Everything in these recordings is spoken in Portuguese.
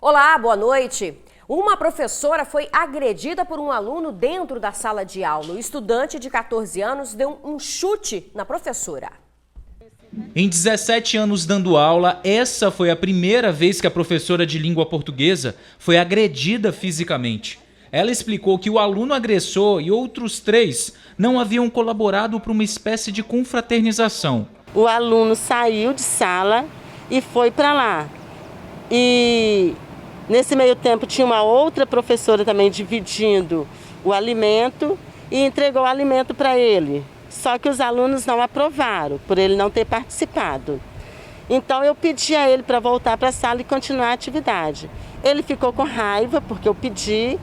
Olá, boa noite. Uma professora foi agredida por um aluno dentro da sala de aula. O estudante de 14 anos deu um chute na professora. Em 17 anos dando aula, essa foi a primeira vez que a professora de língua portuguesa foi agredida fisicamente. Ela explicou que o aluno agressor e outros 3 não haviam colaborado para uma espécie de confraternização. O aluno saiu de sala e foi para lá. E nesse meio tempo tinha uma outra professora também dividindo o alimento e entregou o alimento para ele. Só que os alunos não aprovaram, por ele não ter participado. Então eu pedi a ele para voltar para a sala e continuar a atividade. Ele ficou com raiva porque eu pedi,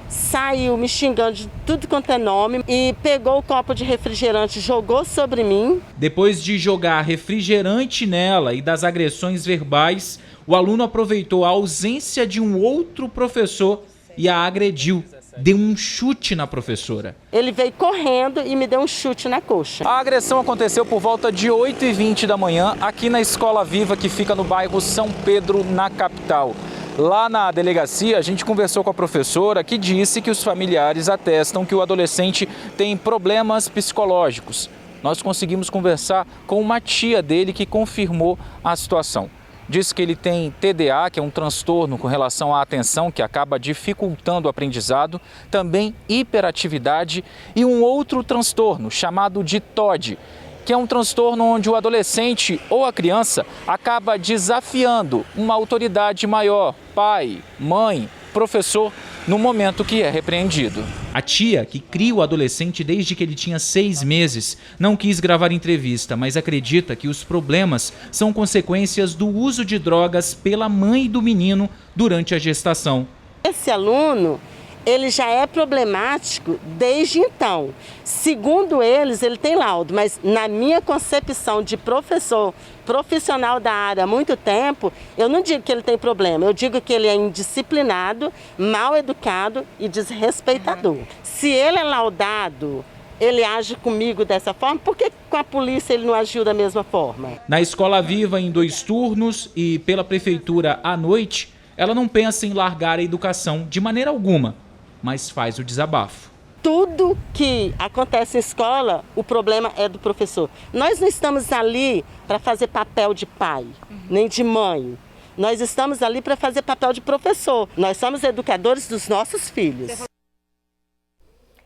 saiu me xingando de tudo quanto é nome e pegou o copo de refrigerante e jogou sobre mim. Depois de jogar refrigerante nela e das agressões verbais, o aluno aproveitou a ausência de um outro professor e a agrediu. Deu um chute na professora. Ele veio correndo e me deu um chute na coxa. A agressão aconteceu por volta de 8h20 da manhã aqui na Escola Viva, que fica no bairro São Pedro, na capital. Lá na delegacia, a gente conversou com a professora, que disse que os familiares atestam que o adolescente tem problemas psicológicos. Nós conseguimos conversar com uma tia dele que confirmou a situação. Diz que ele tem TDA, que é um transtorno com relação à atenção, que acaba dificultando o aprendizado, também hiperatividade e um outro transtorno chamado de TOD, que é um transtorno onde o adolescente ou a criança acaba desafiando uma autoridade maior, pai, mãe, professor, no momento que é repreendido. A tia, que cria o adolescente desde que ele tinha 6 meses, não quis gravar entrevista, mas acredita que os problemas são consequências do uso de drogas pela mãe do menino durante a gestação. Esse aluno, ele já é problemático desde então. Segundo eles, ele tem laudo, mas na minha concepção de professor, profissional da área há muito tempo, eu não digo que ele tem problema, eu digo que ele é indisciplinado, mal educado e desrespeitador. Se ele é laudado, ele age comigo dessa forma, por que com a polícia ele não agiu da mesma forma? Na Escola Viva, em 2 turnos e pela prefeitura à noite, ela não pensa em largar a educação de maneira alguma, mas faz o desabafo. Tudo que acontece em escola, o problema é do professor. Nós não estamos ali para fazer papel de pai, nem de mãe. Nós estamos ali para fazer papel de professor. Nós somos educadores dos nossos filhos.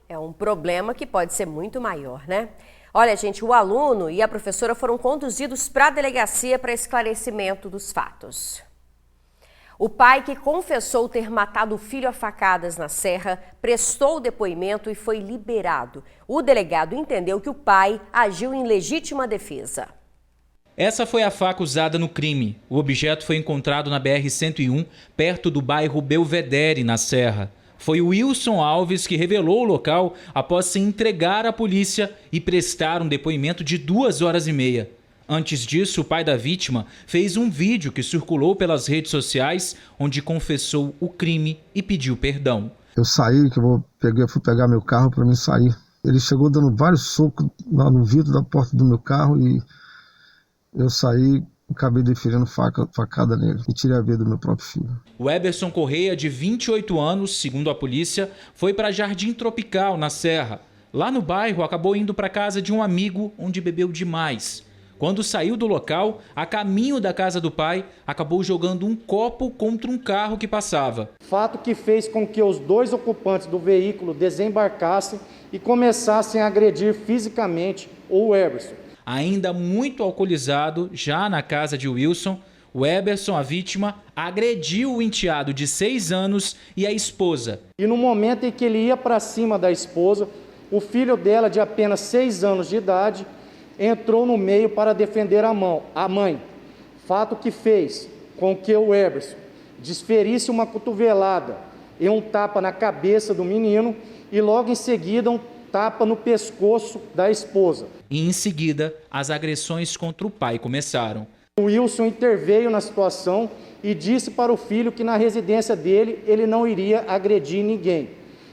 É um problema que pode ser muito maior, né? Olha, gente, o aluno e a professora foram conduzidos para a delegacia para esclarecimento dos fatos. O pai, que confessou ter matado o filho a facadas na serra, prestou o depoimento e foi liberado. O delegado entendeu que o pai agiu em legítima defesa. Essa foi a faca usada no crime. O objeto foi encontrado na BR-101, perto do bairro Belvedere, na Serra. Foi o Wilson Alves que revelou o local após se entregar à polícia e prestar um depoimento de 2h30. Antes disso, o pai da vítima fez um vídeo que circulou pelas redes sociais, onde confessou o crime e pediu perdão. Eu saí, fui pegar meu carro para mim sair. Ele chegou dando vários socos lá no vidro da porta do meu carro e eu saí, acabei deferindo facada nele e tirei a vida do meu próprio filho. O Eberson Correia, de 28 anos, segundo a polícia, foi para Jardim Tropical, na Serra. Lá no bairro, acabou indo para casa de um amigo, onde bebeu demais. Quando saiu do local, a caminho da casa do pai, acabou jogando um copo contra um carro que passava. Fato que fez com que os 2 ocupantes do veículo desembarcassem e começassem a agredir fisicamente o Eberson. Ainda muito alcoolizado, já na casa de Wilson, o Eberson, a vítima, agrediu o enteado de 6 anos e a esposa. E no momento em que ele ia para cima da esposa, o filho dela, de apenas 6 anos de idade, entrou no meio para defender a mãe. Fato que fez com que o Eberson desferisse uma cotovelada e um tapa na cabeça do menino e logo em seguida um tapa no pescoço da esposa. E em seguida, as agressões contra o pai começaram. O Wilson interveio na situação e disse para o filho que na residência dele ele não iria agredir ninguém.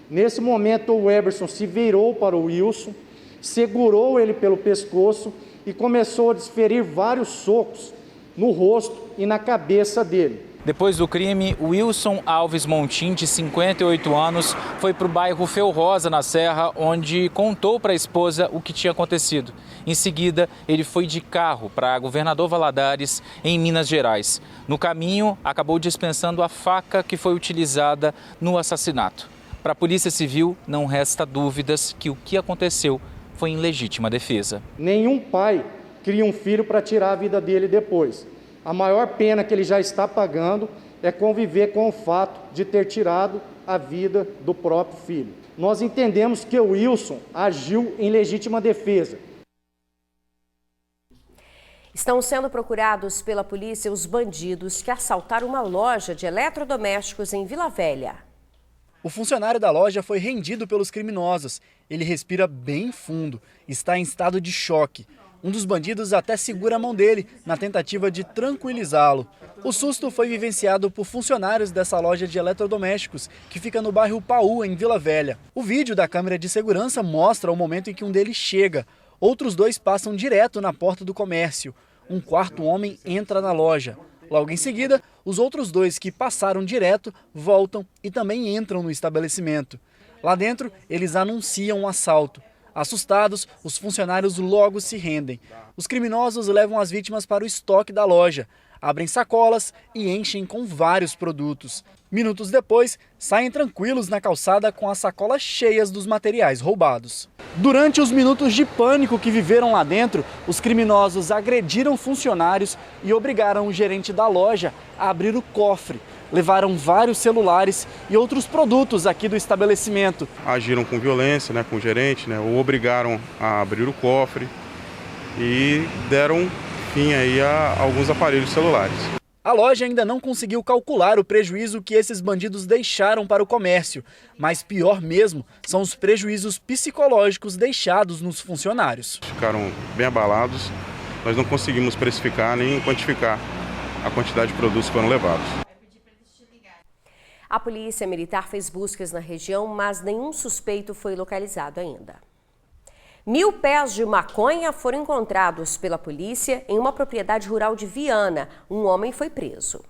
Nesse momento, o Eberson se virou para o Wilson, segurou ele pelo pescoço e começou a desferir vários socos no rosto e na cabeça dele. Depois do crime, Wilson Alves Montim, de 58 anos, foi para o bairro Felrosa, na Serra, onde contou para a esposa o que tinha acontecido. Em seguida, ele foi de carro para Governador Valadares, em Minas Gerais. No caminho, acabou dispensando a faca que foi utilizada no assassinato. Para a Polícia Civil, não resta dúvidas que o que aconteceu foi em legítima defesa. Nenhum pai cria um filho para tirar a vida dele depois. A maior pena que ele já está pagando é conviver com o fato de ter tirado a vida do próprio filho. Nós entendemos que o Wilson agiu em legítima defesa. Estão sendo procurados pela polícia os bandidos que assaltaram uma loja de eletrodomésticos em Vila Velha. O funcionário da loja foi rendido pelos criminosos. Ele respira bem fundo, está em estado de choque. Um dos bandidos até segura a mão dele, na tentativa de tranquilizá-lo. O susto foi vivenciado por funcionários dessa loja de eletrodomésticos, que fica no bairro Paú, em Vila Velha. O vídeo da câmera de segurança mostra o momento em que um deles chega. Outros dois passam direto na porta do comércio. Um quarto homem entra na loja. Logo em seguida, os outros dois que passaram direto voltam e também entram no estabelecimento. Lá dentro, eles anunciam um assalto. Assustados, os funcionários logo se rendem. Os criminosos levam as vítimas para o estoque da loja, abrem sacolas e enchem com vários produtos. Minutos depois, saem tranquilos na calçada com as sacolas cheias dos materiais roubados. Durante os minutos de pânico que viveram lá dentro, os criminosos agrediram funcionários e obrigaram o gerente da loja a abrir o cofre. Levaram vários celulares e outros produtos aqui do estabelecimento. Agiram com violência, com o gerente, o obrigaram a abrir o cofre e deram fim aí a alguns aparelhos celulares. A loja ainda não conseguiu calcular o prejuízo que esses bandidos deixaram para o comércio, mas pior mesmo são os prejuízos psicológicos deixados nos funcionários. Ficaram bem abalados, nós não conseguimos precificar nem quantificar a quantidade de produtos que foram levados. A polícia militar fez buscas na região, mas nenhum suspeito foi localizado ainda. 1000 pés de maconha foram encontrados pela polícia em uma propriedade rural de Viana. Um homem foi preso.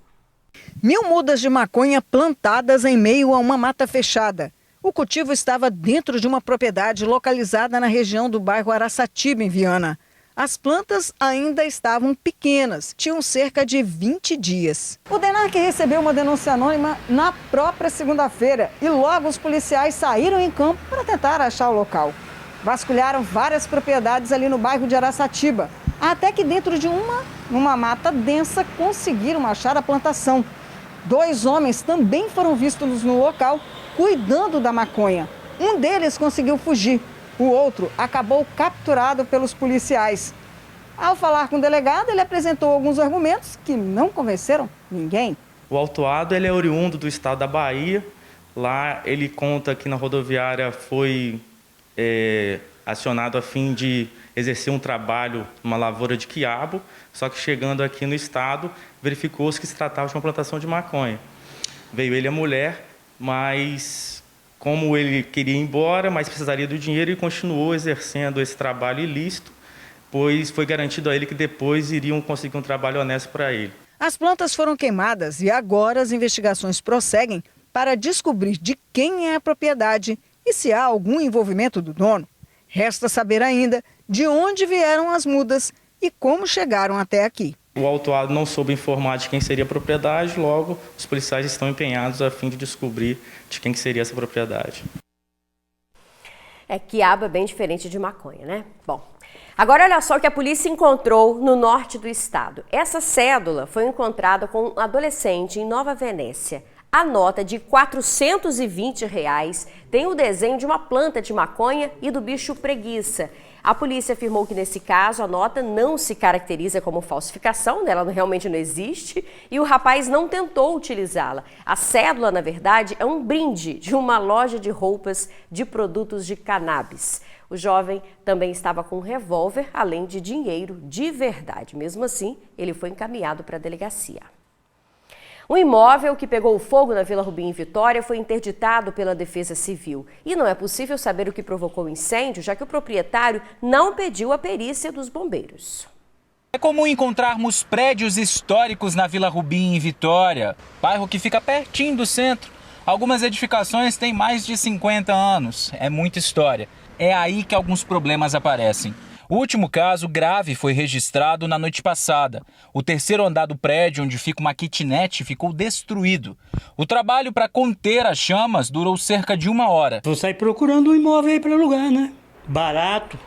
1000 mudas de maconha plantadas em meio a uma mata fechada. O cultivo estava dentro de uma propriedade localizada na região do bairro Araçatiba, em Viana. As plantas ainda estavam pequenas, tinham cerca de 20 dias. O DENARC recebeu uma denúncia anônima na própria segunda-feira e logo os policiais saíram em campo para tentar achar o local. Vasculharam várias propriedades ali no bairro de Araçatiba, até que dentro de numa mata densa, conseguiram achar a plantação. 2 homens também foram vistos no local, cuidando da maconha. Um deles conseguiu fugir. O outro acabou capturado pelos policiais. Ao falar com o delegado, ele apresentou alguns argumentos que não convenceram ninguém. O autuado ele é oriundo do estado da Bahia. Lá ele conta que na rodoviária foi acionado a fim de exercer um trabalho numa lavoura de quiabo, só que chegando aqui no estado, verificou-se que se tratava de uma plantação de maconha. Veio ele a mulher, mas como ele queria ir embora, mas precisaria do dinheiro, e continuou exercendo esse trabalho ilícito, pois foi garantido a ele que depois iriam conseguir um trabalho honesto para ele. As plantas foram queimadas e agora as investigações prosseguem para descobrir de quem é a propriedade e se há algum envolvimento do dono. Resta saber ainda de onde vieram as mudas e como chegaram até aqui. O autuado não soube informar de quem seria a propriedade, logo os policiais estão empenhados a fim de descobrir de quem que seria essa propriedade. Quiabo é bem diferente de maconha, né? Bom, agora olha só o que a polícia encontrou no norte do estado. Essa cédula foi encontrada com um adolescente em Nova Venécia. A nota de R$ 420 tem o desenho de uma planta de maconha e do bicho preguiça. A polícia afirmou que, nesse caso, a nota não se caracteriza como falsificação, ela realmente não existe, e o rapaz não tentou utilizá-la. A cédula, na verdade, é um brinde de uma loja de roupas de produtos de cannabis. O jovem também estava com um revólver, além de dinheiro de verdade. Mesmo assim, ele foi encaminhado para a delegacia. Um imóvel que pegou fogo na Vila Rubim, em Vitória, foi interditado pela Defesa Civil. E não é possível saber o que provocou o incêndio, já que o proprietário não pediu a perícia dos bombeiros. É comum encontrarmos prédios históricos na Vila Rubim, em Vitória, bairro que fica pertinho do centro. Algumas edificações têm mais de 50 anos, é muita história. É aí que alguns problemas aparecem. O último caso grave foi registrado na noite passada. O terceiro andar do prédio, onde fica uma kitnet, ficou destruído. O trabalho para conter as chamas durou cerca de 1 hora. Vou sair procurando um imóvel aí para alugar, né? Barato.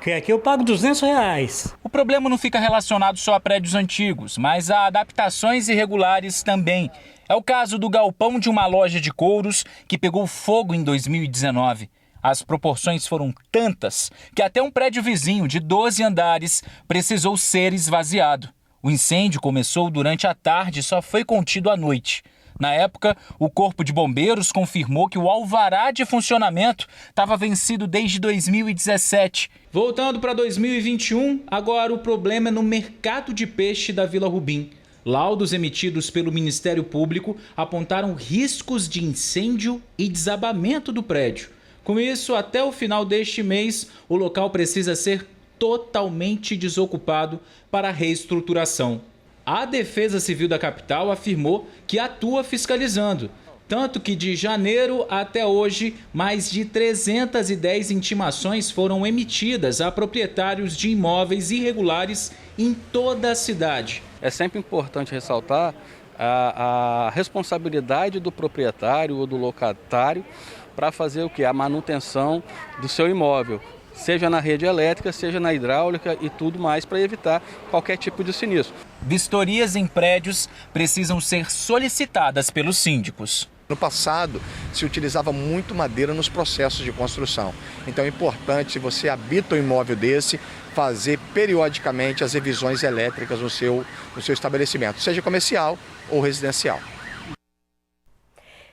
Que aqui eu pago R$200. O problema não fica relacionado só a prédios antigos, mas a adaptações irregulares também. É o caso do galpão de uma loja de couros que pegou fogo em 2019. As proporções foram tantas que até um prédio vizinho de 12 andares precisou ser esvaziado. O incêndio começou durante a tarde e só foi contido à noite. Na época, o Corpo de Bombeiros confirmou que o alvará de funcionamento estava vencido desde 2017. Voltando para 2021, agora o problema é no mercado de peixe da Vila Rubim. Laudos emitidos pelo Ministério Público apontaram riscos de incêndio e desabamento do prédio. Com isso, até o final deste mês, o local precisa ser totalmente desocupado para reestruturação. A Defesa Civil da capital afirmou que atua fiscalizando, tanto que de janeiro até hoje, mais de 310 intimações foram emitidas a proprietários de imóveis irregulares em toda a cidade. É sempre importante ressaltar a responsabilidade do proprietário ou do locatário para fazer o quê? A manutenção do seu imóvel, seja na rede elétrica, seja na hidráulica e tudo mais, para evitar qualquer tipo de sinistro. Vistorias em prédios precisam ser solicitadas pelos síndicos. No passado, se utilizava muito madeira nos processos de construção. Então é importante, se você habita um imóvel desse, fazer periodicamente as revisões elétricas no seu estabelecimento, seja comercial ou residencial.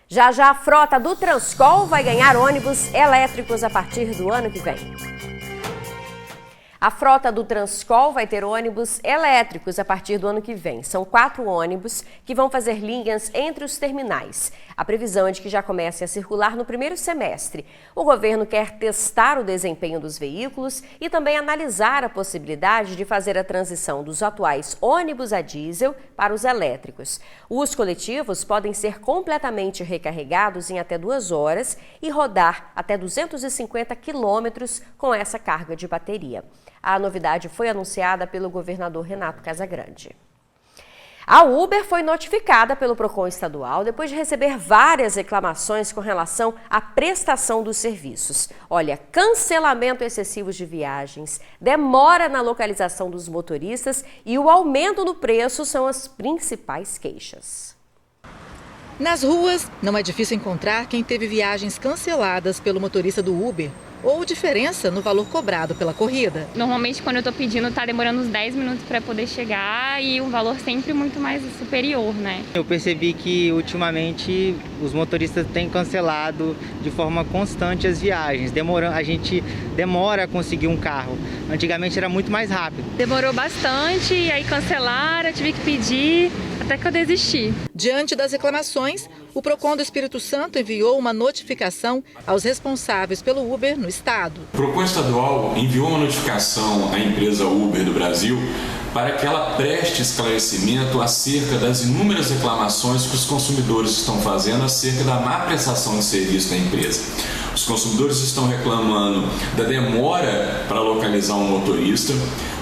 Já a frota do Transcol vai ganhar ônibus elétricos a partir do ano que vem. A frota do Transcol vai ter ônibus elétricos a partir do ano que vem. São 4 ônibus que vão fazer linhas entre os terminais. A previsão é de que já comecem a circular no primeiro semestre. O governo quer testar o desempenho dos veículos e também analisar a possibilidade de fazer a transição dos atuais ônibus a diesel para os elétricos. Os coletivos podem ser completamente recarregados em até 2 horas e rodar até 250 quilômetros com essa carga de bateria. A novidade foi anunciada pelo governador Renato Casagrande. A Uber foi notificada pelo Procon estadual depois de receber várias reclamações com relação à prestação dos serviços. Olha, cancelamento excessivo de viagens, demora na localização dos motoristas e o aumento no preço são as principais queixas. Nas ruas, não é difícil encontrar quem teve viagens canceladas pelo motorista do Uber ou diferença no valor cobrado pela corrida. Normalmente, quando eu estou pedindo, está demorando uns 10 minutos para poder chegar e um valor sempre muito mais superior, né? Eu percebi que, ultimamente, os motoristas têm cancelado de forma constante as viagens. A gente demora a conseguir um carro. Antigamente era muito mais rápido. Demorou bastante, e aí cancelaram, eu tive que pedir, até que eu desisti. Diante das reclamações, o Procon do Espírito Santo enviou uma notificação aos responsáveis pelo Uber no estado. O Procon estadual enviou uma notificação à empresa Uber do Brasil para que ela preste esclarecimento acerca das inúmeras reclamações que os consumidores estão fazendo acerca da má prestação de serviço da empresa. Os consumidores estão reclamando da demora para localizar um motorista.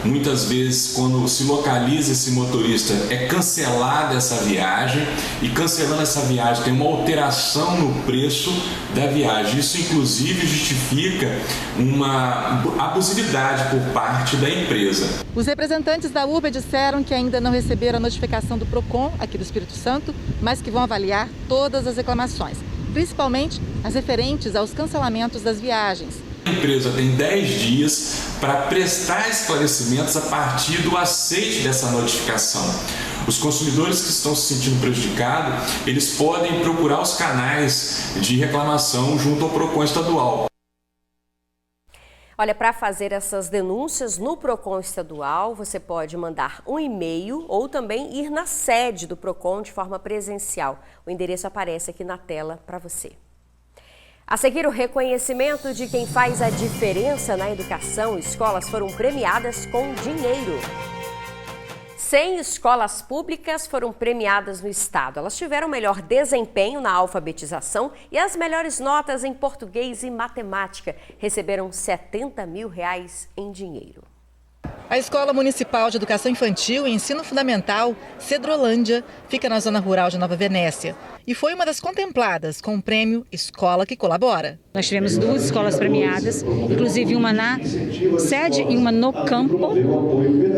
Muitas vezes, quando se localiza esse motorista, é cancelada essa viagem, e cancelando essa viagem tem uma alteração no preço da viagem. Isso, inclusive, justifica uma abusividade por parte da empresa. Os representantes da Uber disseram que ainda não receberam a notificação do Procon aqui do Espírito Santo, mas que vão avaliar todas as reclamações, principalmente as referentes aos cancelamentos das viagens. A empresa tem 10 dias para prestar esclarecimentos a partir do aceite dessa notificação. Os consumidores que estão se sentindo prejudicados, eles podem procurar os canais de reclamação junto ao Procon estadual. Olha, para fazer essas denúncias no Procon estadual, você pode mandar um e-mail ou também ir na sede do Procon de forma presencial. O endereço aparece aqui na tela para você. A seguir, o reconhecimento de quem faz a diferença na educação, escolas foram premiadas com dinheiro. 100 escolas públicas foram premiadas no estado. Elas tiveram melhor desempenho na alfabetização e as melhores notas em português e matemática. Receberam R$70 mil em dinheiro. A Escola Municipal de Educação Infantil e Ensino Fundamental, Cedrolândia, fica na zona rural de Nova Venécia e foi uma das contempladas com o prêmio Escola que Colabora. Nós tivemos 2 escolas premiadas, inclusive uma na sede e uma no campo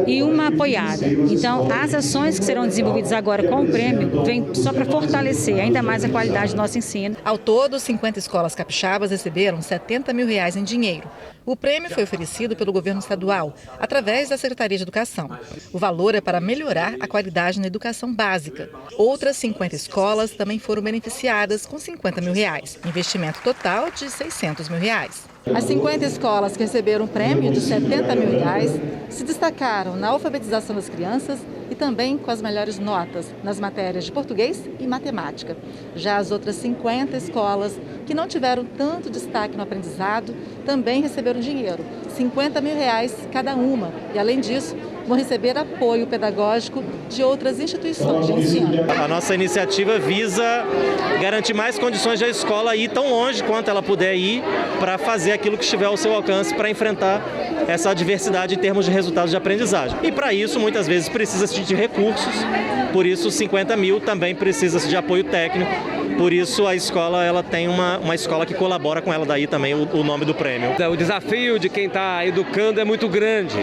e uma apoiada. Então, as ações que serão desenvolvidas agora com o prêmio vêm só para fortalecer ainda mais a qualidade do nosso ensino. Ao todo, 50 escolas capixabas receberam R$70 mil em dinheiro. O prêmio foi oferecido pelo governo estadual, através da Secretaria de Educação. O valor é para melhorar a qualidade na educação básica. Outras 50 escolas também foram beneficiadas com R$50 mil. Investimento total de R$600 mil. As 50 escolas que receberam o prêmio de R$70 mil se destacaram na alfabetização das crianças e também com as melhores notas nas matérias de português e matemática. Já as outras 50 escolas que não tiveram tanto destaque no aprendizado também receberam dinheiro, R$50 mil cada uma. E além disso, vão receber apoio pedagógico de outras instituições de ensino. A nossa iniciativa visa garantir mais condições de a escola ir tão longe quanto ela puder ir para fazer aquilo que estiver ao seu alcance para enfrentar essa adversidade em termos de resultados de aprendizagem. E para isso, muitas vezes, precisa-se de recursos, por isso os 50 mil também precisa-se de apoio técnico. Por isso a escola ela tem uma escola que colabora com ela, daí também o nome do prêmio. O desafio de quem está educando é muito grande.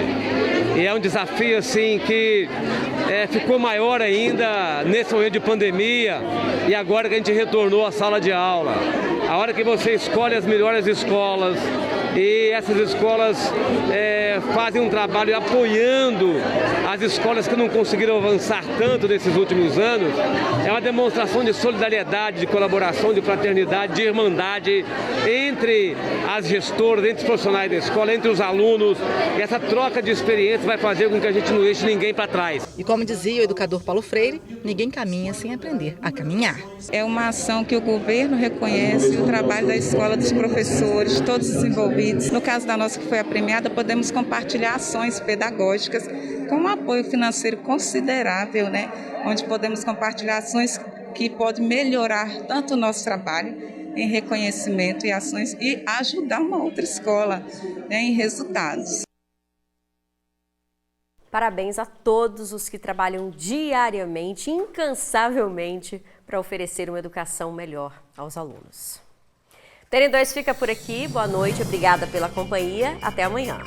E é um desafio assim que ficou maior ainda nesse momento de pandemia e agora que a gente retornou à sala de aula. A hora que você escolhe as melhores escolas e essas escolas fazem um trabalho apoiando as escolas que não conseguiram avançar tanto nesses últimos anos, é uma demonstração de solidariedade, de colaboração, de fraternidade, de irmandade entre as gestoras, entre os profissionais da escola, entre os alunos. E essa troca de experiências vai fazer com que a gente não deixe ninguém para trás. E como dizia o educador Paulo Freire, ninguém caminha sem aprender a caminhar. É uma ação que o governo reconhece o trabalho da escola, dos professores, todos os envolvidos. No caso da nossa que foi a premiada, podemos compartilhar ações pedagógicas com um apoio financeiro considerável, né? Onde podemos compartilhar ações que podem melhorar tanto o nosso trabalho em reconhecimento e ações e ajudar uma outra escola, né, em resultados. Parabéns a todos os que trabalham diariamente, incansavelmente, para oferecer uma educação melhor aos alunos. TN2 fica por aqui. Boa noite, obrigada pela companhia. Até amanhã.